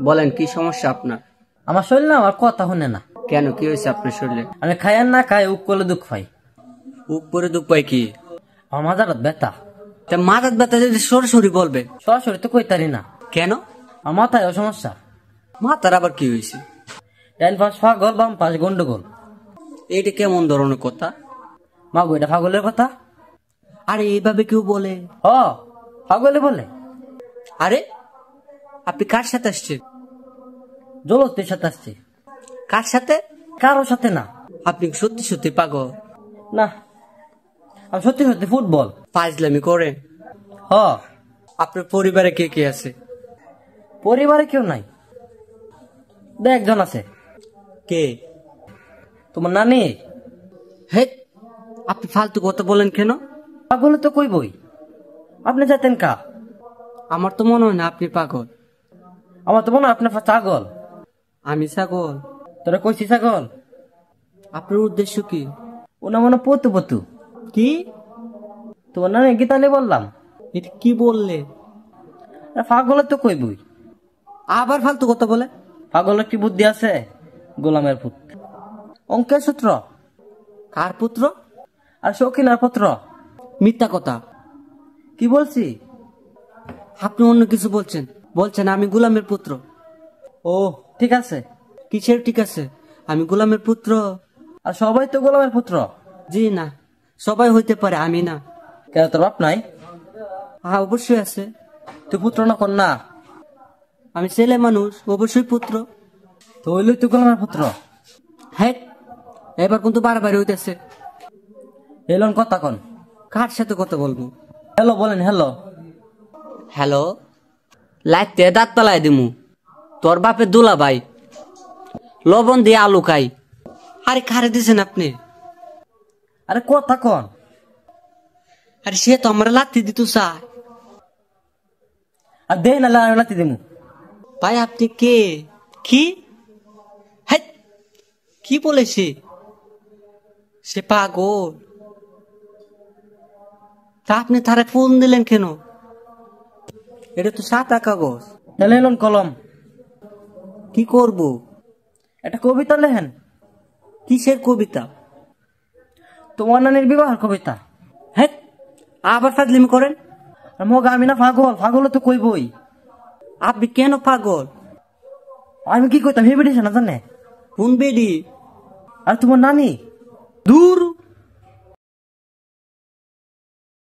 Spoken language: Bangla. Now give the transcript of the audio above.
বলেন কি সমস্যা আপনার? আমার শরীর না আমার কথা শুনে না। কেন, কি হয়েছে আপনার শরীরে? আমি খাই আর না খাই উপ করলে দুঃখ পাই। উপরে দুঃখ পাই কি? আমার মাথার ব্যথা। তা মাথার ব্যথা যদি সরাসরি বলবে। সরাসরি তো কইতারি না। কেন? আমার মাথায় সমস্যা। মাথার আবার কি হয়েছে? ডাইন পাশ পাগল বাম পাশ গন্ডগোল। এইটা কেমন ধরনের কথা? মাগো এটা পাগলের কথা। আরে এইভাবে কেউ বলে? হ পাগলে বলে। আরে আপনি কার সাথে আসছেন? জলতের সাথে আসছে। কার সাথে? কারোর সাথে না। আপনি সত্যি সত্যি পাগল? না আমি সত্যি সত্যি ফুটবল। ফাজলামি করেন? হ। আপনার পরিবারে কে কে আছে? পরিবারে কেউ নাই, একজন আছে। কে? তোমার নানি। হে, আপনি ফালতু কথা বলেন কেন? পাগলে তো কইবই। আপনি যেতেন কা? আমার তো মনে হয় না আপনি পাগল। আমার তো মনে হয় আপনি ছাগল। আমি ছাগল? তোরা কইছি ছাগল। আপনার উদ্দেশ্য কি? ওনা মনে পতু পতু। কি? তোমার নানি গীতা নিয়ে বললাম। এটা কি বললে? পাগলে তো কইবই। আবার ফালতু কথা বলে। পাগলের কি বুদ্ধি আছে? গোলামের পুত্র, অঙ্কের সূত্র। কার পুত্র? আর শৌখিনার পুত্র। মিথ্যা কথা। কি বলছি? আপনি অন্য কিছু বলছেন। বলছেন আমি গোলামের পুত্র। ও ঠিক আছে। কিসের ঠিক আছে? আমি গোলামের পুত্র? আর সবাই তো গোলামের পুত্র। জি না, সবাই হইতে পারে, আমি না। কেন তোর বাপ নাই? হ্যাঁ অবশ্যই আছে। তুই পুত্র না কন্যা? আমি ছেলে মানুষ, অবশ্যই পুত্র। তো হইলই তুই গোলামের পুত্র। হ্যাঁ, এবার কিন্তু বারবার হইতেছে। এলন কথা কন। কার সাথে কথা বলবো? হ্যালো বলেন। Hello hello. লাইতে দাঁত পালাই দিমু। তোর বাপের দুলা ভাই, লবণ দিয়ে আলু খাই। আরে খারে দিছেন আপনি? আরে কথা কন। আরে সে তো আমার লাথি দিত চায়। আর দে না লাতি দিমু। ভাই আপনি কে? কি? হ্যাঁ, কি বলেছে? সে পাগল? তা আপনি তারে ফোন দিলেন কেন? এটা তো সাদা কাগজ। তাহলে এলন কলম। কি করব? একটা কবিতা লেখেন। কিসের কবিতা? তোমার নানির বিবাহের কবিতা। হ্যাঁ, আবার ফাজলিমি করেন? আর মগা আমি না পাগল। পাগলে তো কইবই। আপনি কেন পাগল? আমি কি কইতাম হেবিটেছে না জানে? কোন বেডি? আর তোমার নানি। দূর।